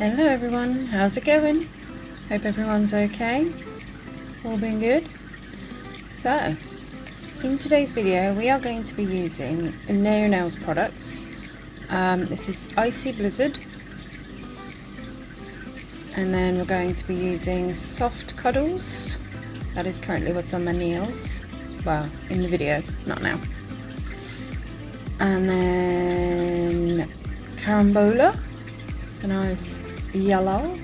Hello everyone, how's it going? Hope everyone's okay. All been good? So, in today's video we are going to be using Naio Nails products. This is Icy Blizzard. And then we're going to be using soft Cuddles. That is currently what's on my nails. Well, in the video, not now. And then Carambola. It's a nice yellow.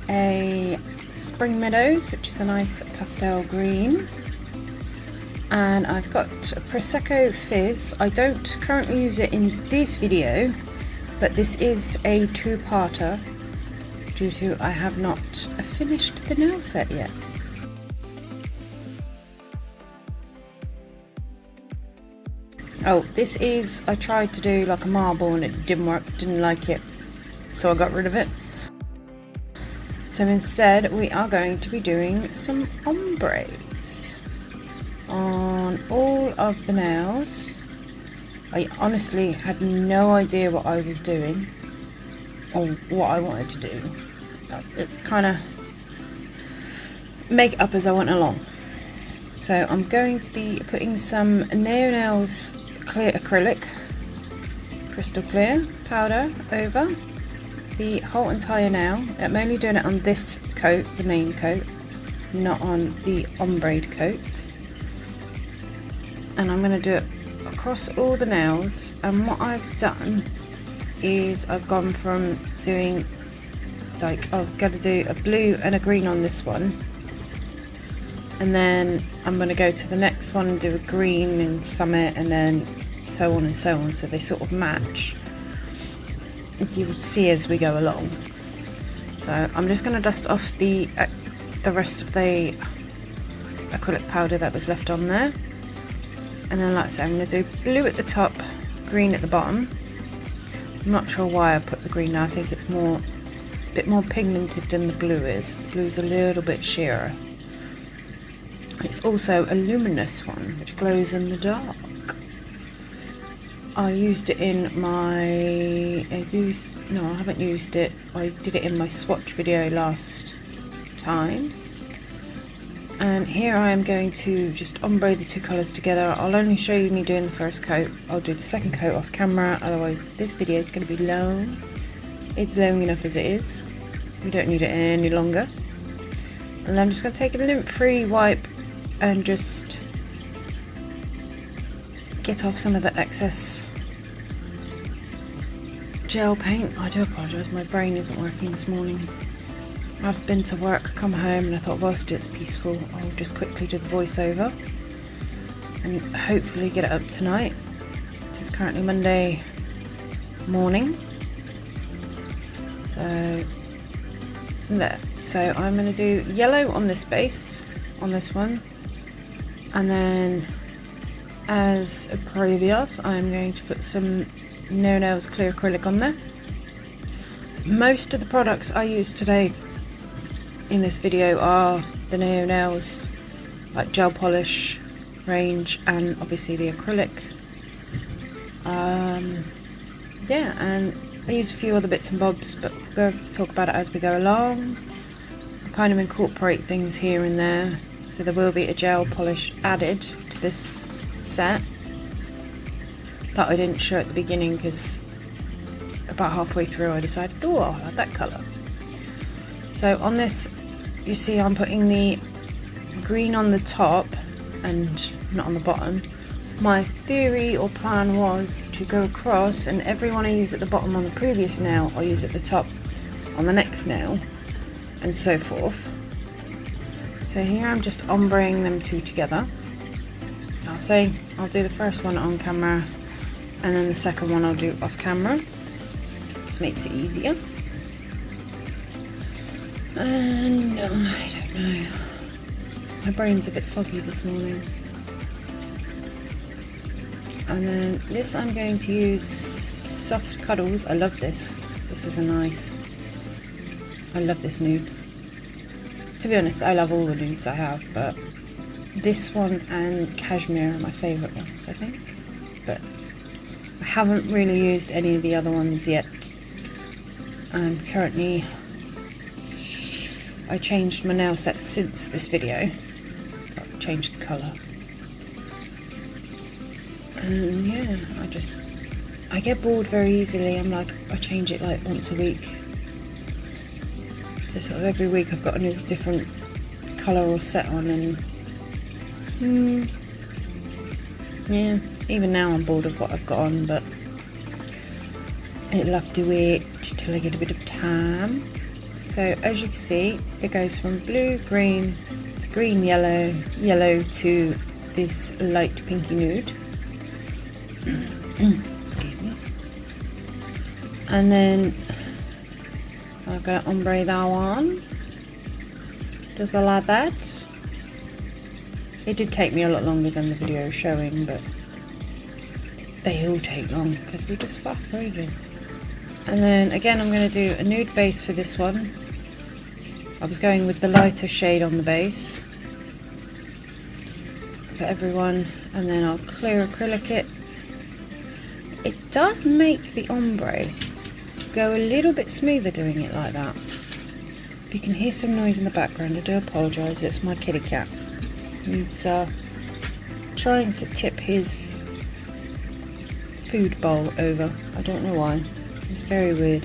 A Spring Meadows, which is a nice pastel green. And I've got a Prosecco Fizz. I don't currently use it in this video, but this is a two-parter due to I have not finished the nail set yet. Oh, this is, I tried to do like a marble and it didn't work, didn't like it, so I got rid of it. So instead we are going to be doing some ombres on all of the nails. I honestly had no idea what I was doing or what I wanted to do. It's kind of make it up as I went along. So I'm going to be putting some Naio Nails clear acrylic, crystal clear powder over the whole entire nail. I'm only doing it on this coat, the main coat, not on the ombre coats. And I'm going to do it across all the nails. And what I've done is I've gone from doing like, I've got to do a blue and a green on this one, and then I'm going to go to the next one and do a green and summit, and then so on and so on, so they sort of match. You will see as we go along. So I'm just going to dust off the rest of the acrylic powder that was left on there, and then like I say, I'm going to do blue at the top, green at the bottom. I'm not sure why I put the green now. I think it's a bit more pigmented than the blue is. The blue's a little bit sheerer. It's also a luminous one which glows in the dark. I used it in my no, I haven't used it. I did it in my swatch video last time. And here I am going to just ombre the two colours together. I'll only show you me doing the first coat. I'll do the second coat off camera, otherwise this video is going to be long. It's long enough as it is. We don't need it any longer. And I'm just going to take a lint-free wipe and just get off some of the excess gel paint. I do apologise, my brain isn't working this morning. I've been to work, come home, and I thought whilst it's peaceful I'll just quickly do the voiceover and hopefully get it up tonight. It's currently Monday morning, so there. So I'm going to do yellow on this base, on this one, and then as previous I'm going to put some Naio Nails clear acrylic on there. Most of the products I use today in this video are the Naio Nails like gel polish range, and obviously the acrylic. Yeah, and I use a few other bits and bobs, but we'll talk about it as we go along. I kind of incorporate things here and there, so there will be a gel polish added to this set that I didn't show at the beginning because about halfway through I decided, oh, I like that colour. So on this, you see I'm putting the green on the top and not on the bottom. My theory or plan was to go across, and every one I use at the bottom on the previous nail I'll use at the top on the next nail, and so forth. So here I'm just ombreing them two together. I'll say I'll do the first one on camera and then the second one I'll do off camera. Just makes it easier. And I don't know, my brain's a bit foggy this morning. And then this I'm going to use soft Cuddles. I love this. This is a nice, I love this nude. To be honest, I love all the nudes I have, but this one and Cashmere are my favourite ones, I think. But I haven't really used any of the other ones yet. and currently I changed my nail set since this video. I've changed the colour. And yeah, I get bored very easily. I'm like, I change it like once a week. So sort of every week I've got a new different colour or set on, and yeah, even now I'm bored of what I've got on, but I'll have to wait till I get a bit of time. So as you can see, it goes from blue, green, to green, yellow, yellow to this light pinky nude. Excuse me. And then I'm gonna ombre that one. Just like that. It did take me a lot longer than the video is showing, but they all take long because we just faff for ages. And then again, I'm going to do a nude base for this one. I was going with the lighter shade on the base for everyone, and then I'll clear acrylic it. It does make the ombre go a little bit smoother doing it like that. If you can hear some noise in the background, I do apologise, it's my kitty cat. He's trying to tip his food bowl over. I don't know why. It's very weird.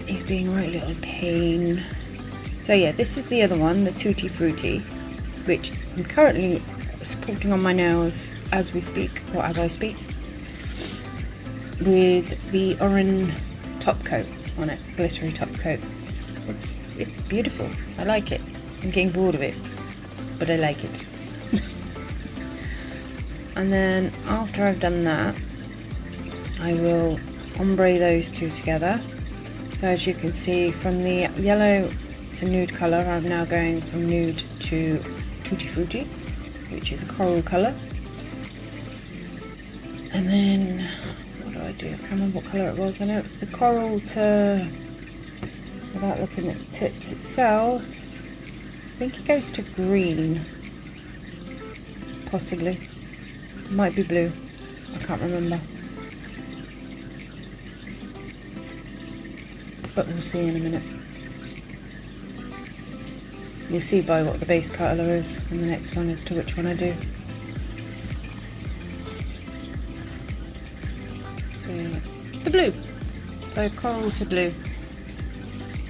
He's being a right little pain. So yeah, this is the other one, the Tutti Fruitti, which I'm currently supporting on my nails as we speak, or as I speak, with the orange top coat on it, glittery top coat. It's beautiful. I like it. I'm getting bored of it, but I like it. And then after I've done that, I will ombre those two together. So as you can see, from the yellow to nude colour, I'm now going from nude to Tutti Fruitti, which is a coral colour. And then, what do I do? I can't remember what colour it was. I know it was the coral to, without looking at the tips itself, I think it goes to green, possibly. It might be blue, I can't remember. But we'll see in a minute. You'll see by what the base colour is in the next one as to which one I do. So the blue. So coral to blue.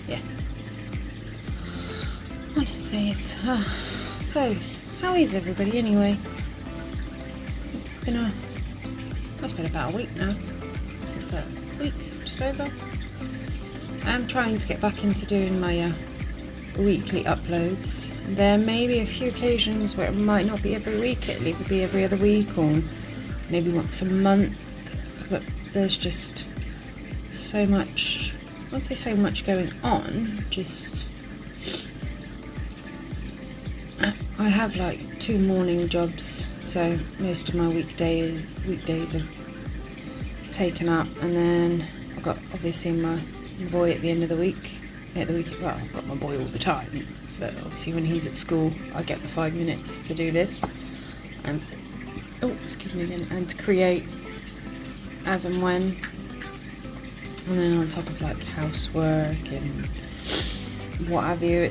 Yeah. Honestly, it's so how is everybody anyway? It's been about a week now. Since a week, just over. I'm trying to get back into doing my weekly uploads. There may be a few occasions where it might not be every week, it'll either be every other week or maybe once a month, but there's just so much, I won't say so much going on, just I have like 2 morning jobs, so most of my weekdays are taken up, and then I've got obviously my boy at the end of the week. Well, I've got my boy all the time, but obviously when he's at school I get the 5 minutes to do this and and to create as and when, and then on top of like housework and what have you,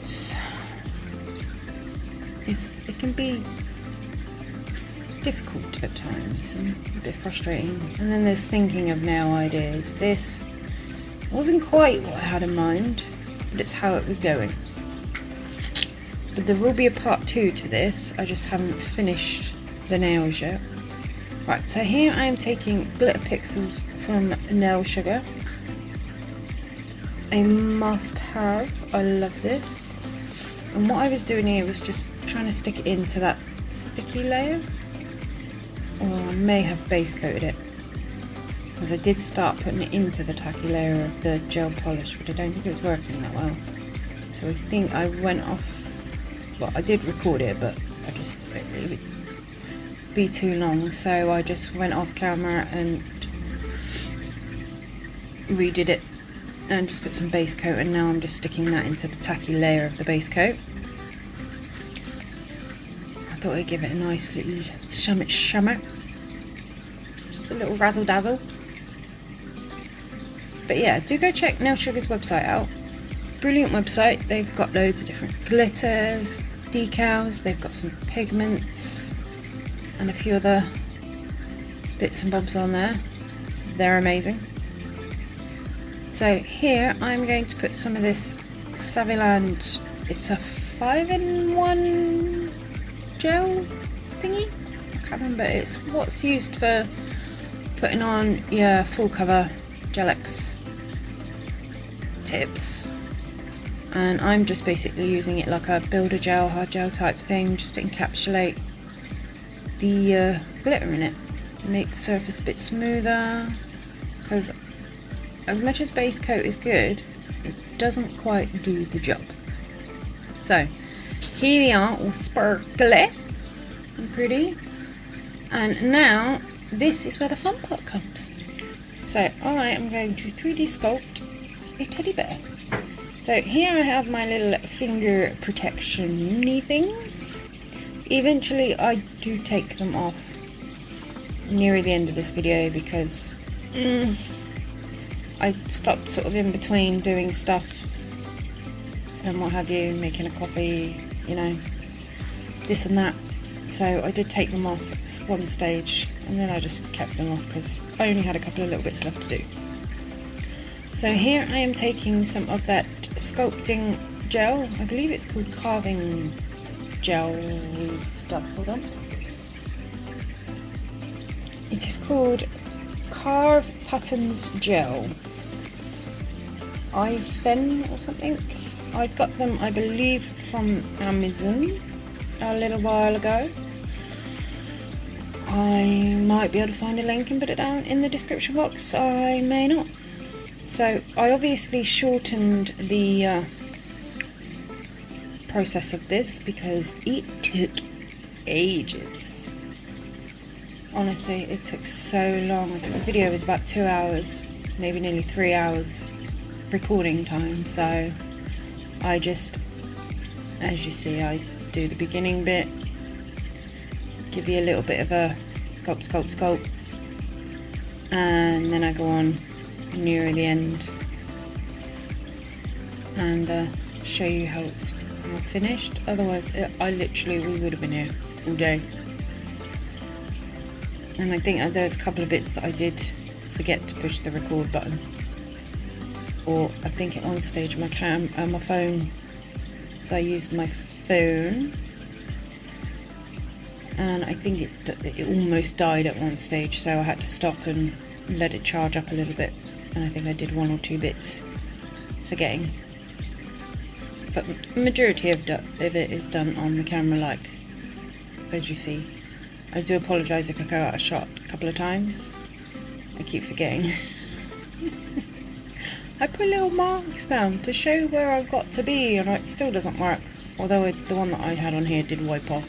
it can be difficult at times and a bit frustrating. And then there's thinking of nail ideas. This wasn't quite what I had in mind, but it's how it was going. But there will be a part 2 to this. I just haven't finished the nails yet. Right, so here I am taking glitter pixels from Nail Sugar. A must have. I love this. And what I was doing here was just trying to stick it into that sticky layer, or I may have base coated it, because I did start putting it into the tacky layer of the gel polish, but I don't think it was working that well. So I think I went off, well, I did record it, but I just thought it would be too long, so I just went off camera and redid it and just put some base coat, and now I'm just sticking that into the tacky layer of the base coat. I thought I'd give it a nice little shimmer, just a little razzle dazzle. But yeah, do go check Nail Sugar's website out. Brilliant website. They've got loads of different glitters, decals, they've got some pigments and a few other bits and bobs on there. They're amazing. So here I'm going to put some of this Saviland, it's a 5-in-1 gel thingy. I can't remember, it's what's used for putting on your full cover Gel-X tips. And I'm just basically using it like a builder gel, hard gel type thing, just to encapsulate the glitter in it. Make the surface a bit smoother, because as much as base coat is good, it doesn't quite do the job. So here we are, all sparkly and pretty. And now this is where the fun part comes. So I am going to 3D sculpt a teddy bear. So here I have my little finger protection-y things. Eventually I do take them off near the end of this video because I stopped sort of in between doing stuff and what have you, making a coffee, you know, this and that. So I did take them off at one stage and then I just kept them off because I only had a couple of little bits left to do. So here I am taking some of that sculpting gel, I believe it's called carving gel stuff, hold on. It is called Carve Patterns Gel. Ifen or something. I got them, I believe, from Amazon a little while ago. I might be able to find a link and put it down in the description box. I may not. So I obviously shortened the process of this because it took ages. Honestly, it took so long. I think the video was about 2 hours, maybe nearly 3 hours recording time. So I just, as you see, I do the beginning bit, give you a little bit of a sculpt, sculpt, sculpt, and then I go on near the end and show you how it's finished. Otherwise, we would have been here all day. And I think there's a couple of bits that I did forget to push the record button, or I think at one stage my phone, so I used my phone, and I think it almost died at one stage, so I had to stop and let it charge up a little bit, and I think I did 1 or 2 bits forgetting, but the majority of it is done on the camera, like as you see. I do apologise if I go out of shot a couple of times. I keep forgetting. I put little marks down to show where I've got to be, and it still doesn't work. Although the one that I had on here did wipe off.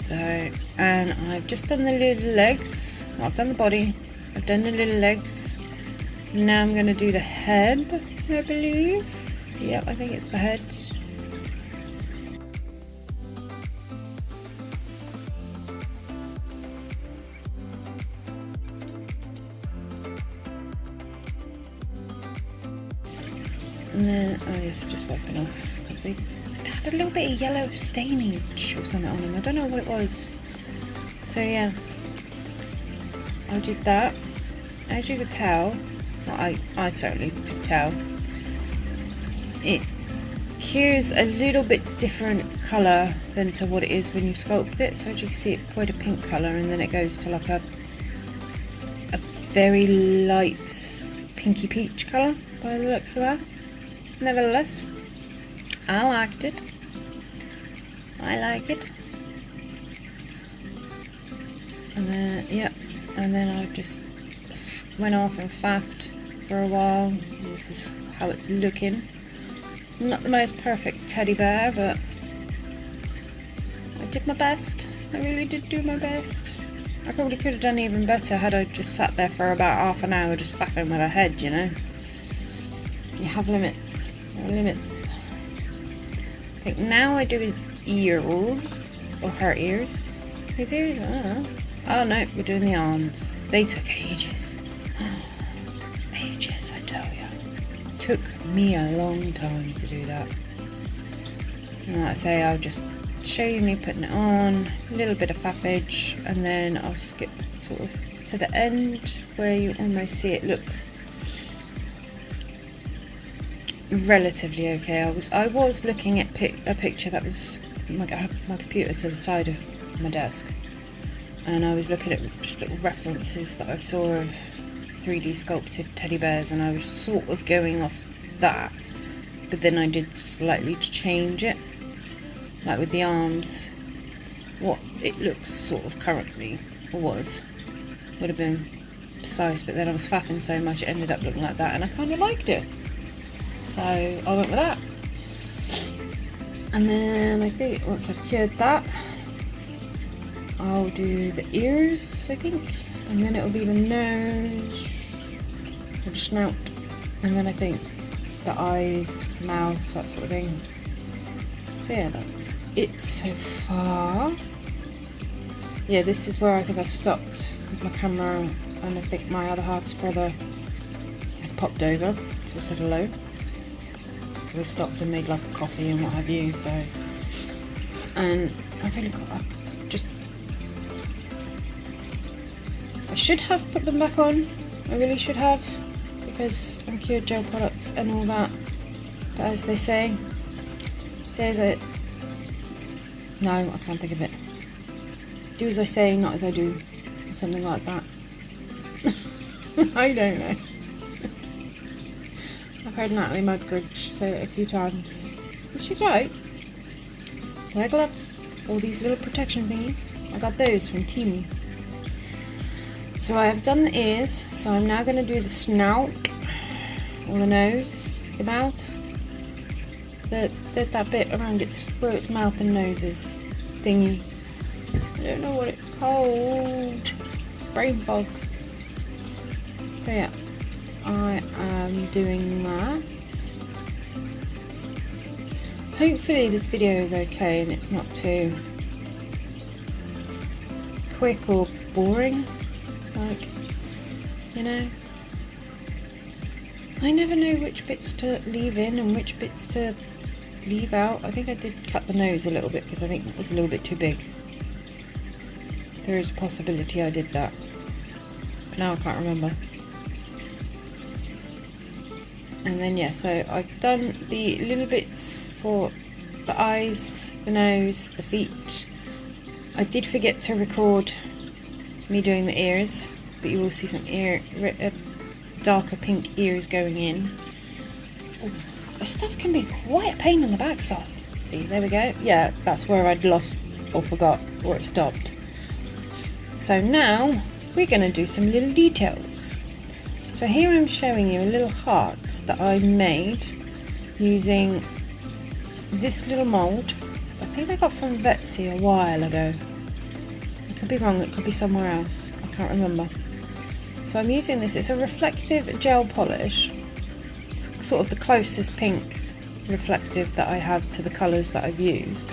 So, and I've just done the little legs. I've done the body. I've done the little legs. Now I'm going to do the head, I believe. Yep, I think it's the head. And then, oh, this is just wiping off because they had a little bit of yellow stainage or something on them. I don't know what it was. So yeah, I did that. As you could tell, well, I certainly could tell, here's a little bit different colour than to what it is when you sculpt it. So as you can see, it's quite a pink colour, and then it goes to like a very light pinky peach colour by the looks of that. Nevertheless, I liked it. I like it. And then, yeah, and then I just went off and faffed for a while. This is how it's looking. It's not the most perfect teddy bear, but I did my best. I really did do my best. I probably could have done even better had I just sat there for about half an hour just faffing with her head, you know. You have limits. There are limits. I think now I do his ears, or her ears. His ears? I don't know. Oh no, we're doing the arms. They took ages. took me a long time to do that. And like I say, I'll just show you me putting it on, a little bit of faffage, and then I'll skip sort of to the end where you almost see it look relatively okay. I was looking at a picture that was my computer to the side of my desk, and I was looking at just little references that I saw of 3D sculpted teddy bears, and I was sort of going off that, but then I did slightly change it, like with the arms. What it looks sort of currently, or would have been precise, but then I was faffing so much it ended up looking like that, and I kind of liked it, so I went with that. And then I think once I've cured that, I'll do the ears, I think, and then it'll be the nose, or the snout, and then I think the eyes, mouth, that sort of thing. So yeah, that's it so far. Yeah, this is where I think I stopped, because my camera and I think my other half's brother had popped over, so we said hello. So we stopped and made like a coffee and what have you, so, and I've really got, I should have put them back on, I really should have, because I'm cured gel products and all that, but as they say, says it, no, I can't think of it, do as I say, not as I do, or something like that. I don't know. I've heard Natalie Mudbridge say it a few times, and she's right. Wear gloves, all these little protection thingies, I got those from Temu. So I have done the ears, so I'm now going to do the snout, or the nose, the mouth, that bit around where its mouth and nose is thingy. I don't know what it's called, brain fog. So yeah, I am doing that. Hopefully this video is okay and it's not too quick or boring, like, you know. I never know which bits to leave in and which bits to leave out. I think I did cut the nose a little bit because I think it was a little bit too big. There is a possibility I did that, but now I can't remember. And then yeah, so I've done the little bits for the eyes, the nose, the feet. I did forget to record me doing the ears, but you will see some darker pink ears going in. Oh, this stuff can be quite a pain in the backside. See, there we go. Yeah, that's where I'd lost or forgot where it stopped. So now we're going to do some little details. So here I'm showing you a little heart that I made using this little mould. I think I got from Vetsy a while ago. I could be wrong, it could be somewhere else. I can't remember. So I'm using this, it's a reflective gel polish. It's sort of the closest pink reflective that I have to the colours that I've used.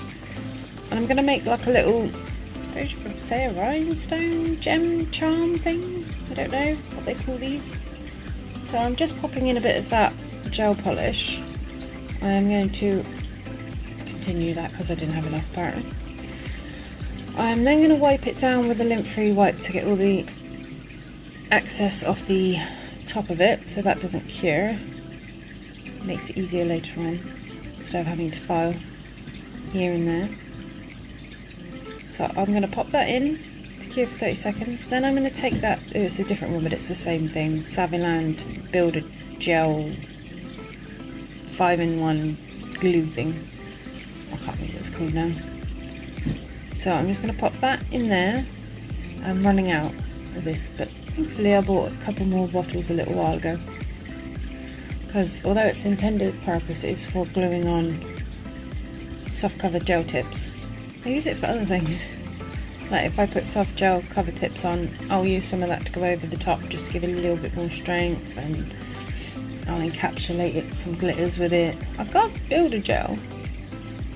And I'm going to make like a little, I suppose you could say a rhinestone gem charm thing. I don't know what they call these. So I'm just popping in a bit of that gel polish. I am going to continue that because I didn't have enough apparently. I'm then going to wipe it down with a lint-free wipe to get all the excess off the top of it so that doesn't cure. Makes it easier later on instead of having to file here and there. So I'm going to pop that in to cure for 30 seconds. Then I'm going to take that, it's a different one but it's the same thing, Saviland Builder Gel 5-in-1 glue thing. I can't remember what it's called now. So I'm just going to pop that in there. I'm running out of this, but thankfully I bought a couple more bottles a little while ago. Because although its intended purpose is for gluing on soft cover gel tips, I use it for other things. Like if I put soft gel cover tips on, I'll use some of that to go over the top just to give it a little bit more strength, and I'll encapsulate it, some glitters with it. I've got Builder Gel.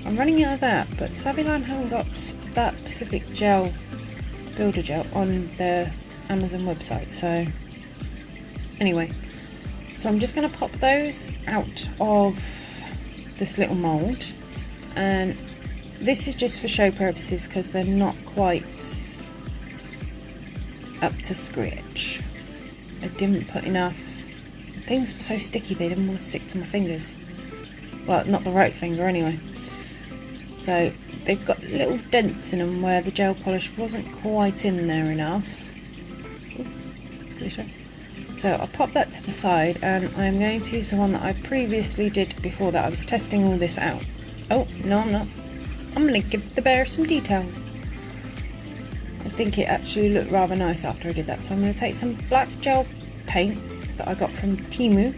I'm running out of that, but Saviland haven't got that specific gel, Builder Gel, on their Amazon website, so anyway. So I'm just going to pop those out of this little mould, and this is just for show purposes because they're not quite up to scratch. I didn't put enough. Things were so sticky they didn't want to stick to my fingers. Well, not the right finger anyway. So they've got little dents in them where the gel polish wasn't quite in there enough. So I'll pop that to the side, and I'm going to use the one that I previously did before that. I was testing all this out. Oh, no I'm not. I'm going to give the bear some detail. I think it actually looked rather nice after I did that. So I'm going to take some black gel paint that I got from Temu.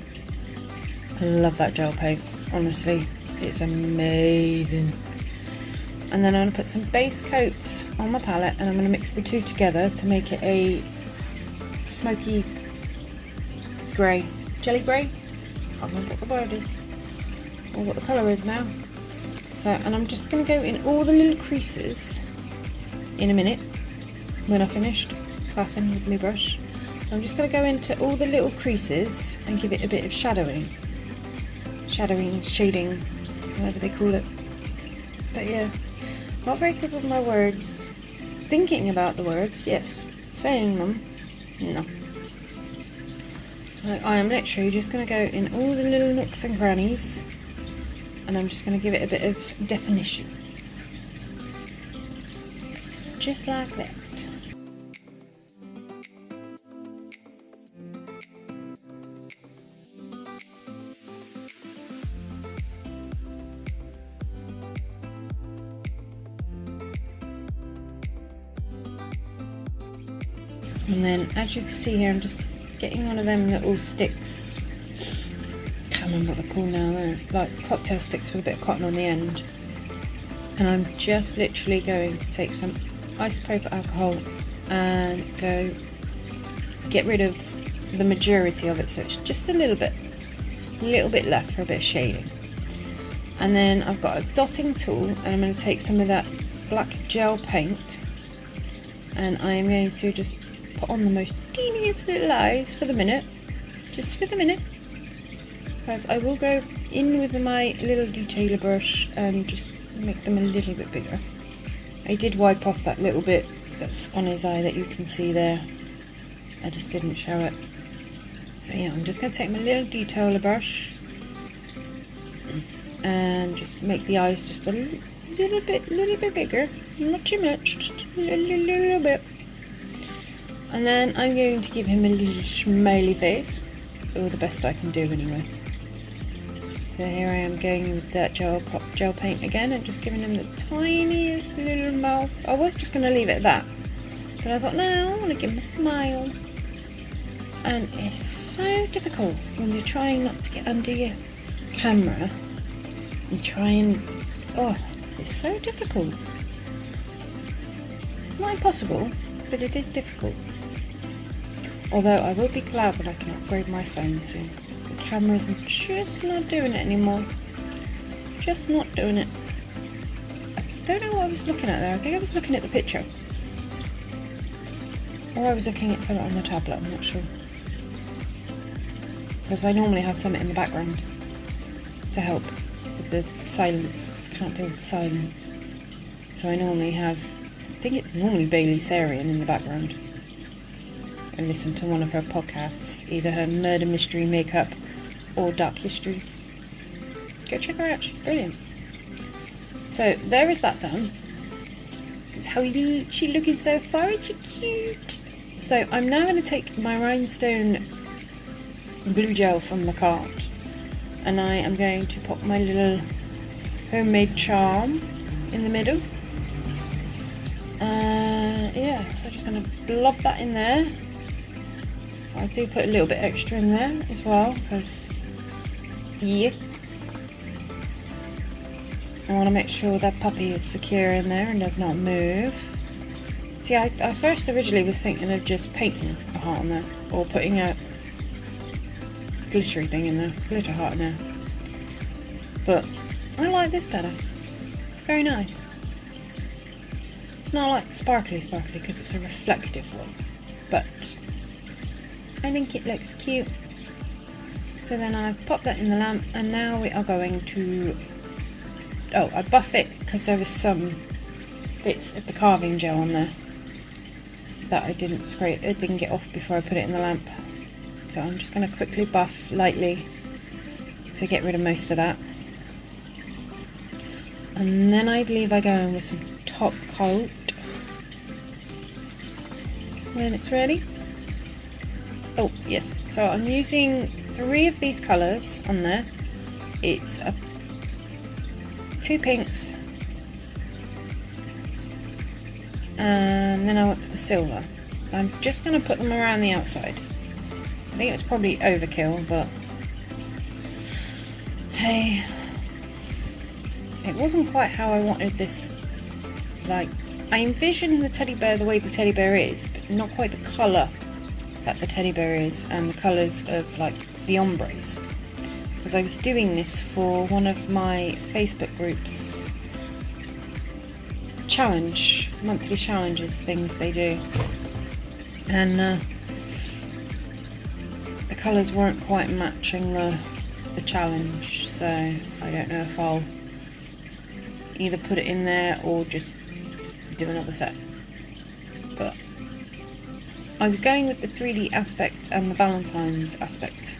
I love that gel paint, honestly. It's amazing. And then I'm going to put some base coats on my palette, and I'm going to mix the two together to make it a smoky grey, jelly grey. Can't remember what the word is or what the colour is now. So, and I'm just going to go in all the little creases in a minute when I've finished faffing with my brush. So I'm just going to go into all the little creases and give it a bit of shadowing, shading, whatever they call it. But yeah, not very good with my words. Thinking about the words, yes. Saying them, no. So I am literally just going to go in all the little nooks and crannies, and I'm just going to give it a bit of definition. Just like that. And then, as you can see here, I'm just getting one of them little sticks. Can't remember what they're called now. They're like cocktail sticks with a bit of cotton on the end. And I'm just literally going to take some isopropyl alcohol and go get rid of the majority of it, so it's just a little bit left for a bit of shading. And then I've got a dotting tool, and I'm going to take some of that black gel paint, and I am going to just put on the most teeniest little eyes for the minute, just for the minute, because I will go in with my little detailer brush and just make them a little bit bigger. I did wipe off that little bit that's on his eye that you can see there. I just didn't show it. So yeah, I'm just going to take my little detailer brush and just make the eyes just a little bit bigger. Not too much, just a little bit. And then I'm going to give him a little smiley face, or the best I can do anyway. So here I am going with that gel paint again and just giving him the tiniest little mouth. I was just going to leave it at that, but I thought, no, I want to give him a smile. And it's so difficult when you're trying not to get under your camera and oh, it's so difficult. Not impossible, but it is difficult. Although I will be glad when I can upgrade my phone soon. The cameras are just not doing it anymore. Just not doing it. I don't know what I was looking at there. I think I was looking at the picture. Or I was looking at something on the tablet, I'm not sure. Because I normally have something in the background to help with the silence, because I can't deal with the silence. So I normally have, I think it's normally Bailey Sarian in the background. And listen to one of her podcasts, either her murder mystery makeup or dark histories. Go check her out, she's brilliant. So there is that done. It's how she looking so far, and she cute. So I'm now going to take my rhinestone blue gel from the cart, and I am going to pop my little homemade charm in the middle. Yeah, so I'm just going to blob that in there. I do put a little bit extra in there as well, because yeah, I want to make sure that puppy is secure in there and does not move. See, I first originally was thinking of just painting a heart on there, or putting a glittery thing in there, glitter heart in there. But I like this better. It's very nice. It's not like sparkly because it's a reflective one, but I think it looks cute. So then I've popped that in the lamp, and now we are going to, I buff it because there was some bits of the carving gel on there that I didn't scrape, it didn't get off before I put it in the lamp. So I'm just going to quickly buff lightly to get rid of most of that. And then I believe I go in with some top coat when it's ready. Oh yes, so I'm using 3 of these colours on there. It's 2 pinks, and then I went for the silver. So I'm just going to put them around the outside. I think it was probably overkill, but hey, it wasn't quite how I wanted this. Like, I envisioned the teddy bear the way the teddy bear is, but not quite the colour that the teddy bear is, and the colours of like the ombres, because I was doing this for one of my Facebook groups challenge, monthly challenges things they do, and the colours weren't quite matching the challenge, so I don't know if I'll either put it in there or just do another set. But I was going with the 3D aspect and the Valentine's aspect.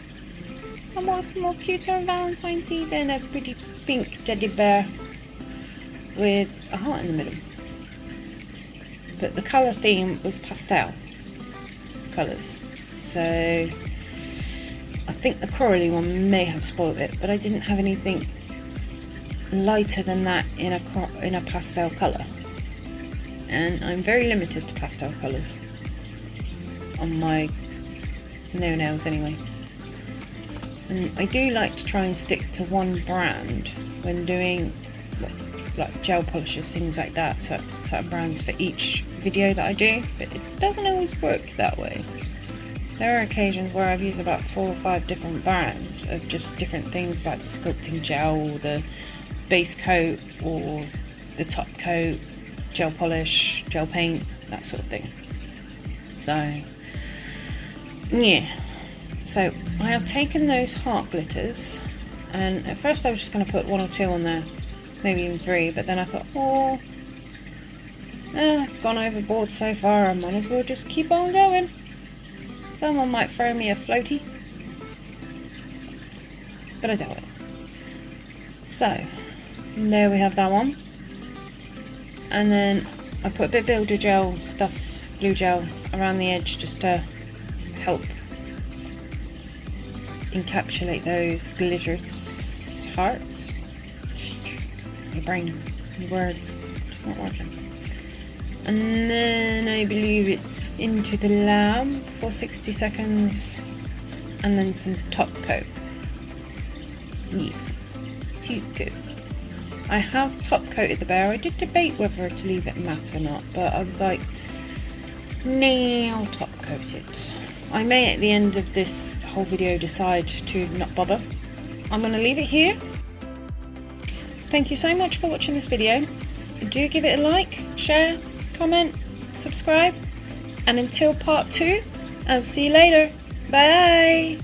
And what's more cuter and Valentine's-y than a pretty pink teddy bear with a heart in the middle? But the colour theme was pastel colours, so I think the corally one may have spoiled it, but I didn't have anything lighter than that in a pastel colour, and I'm very limited to pastel colours on my Naio Nails anyway. And I do like to try and stick to one brand when doing like gel polishes, things like that, certain brands for each video that I do, but it doesn't always work that way. There are occasions where I've used about 4 or 5 different brands of just different things, like the sculpting gel, or the base coat, or the top coat, gel polish, gel paint, that sort of thing. So yeah, so I have taken those heart glitters, and at first I was just going to put 1 or 2 on there, maybe even 3, but then I thought, I've gone overboard so far, I might as well just keep on going. Someone might throw me a floaty, but I doubt it. So there we have that one, and then I put a bit of builder gel stuff, glue gel around the edge just to help encapsulate those glitterous hearts. Your brain, your words, just not working. And then I believe it's into the lamp for 60 seconds, and then some top coat. Yes, top coat. I have top coated the bear. I did debate whether to leave it matte or not, but I was like, no, I'll top coat it. I may at the end of this whole video decide to not bother. I'm going to leave it here. Thank you so much for watching this video. Do give it a like, share, comment, subscribe, and until part 2, I'll see you later. Bye!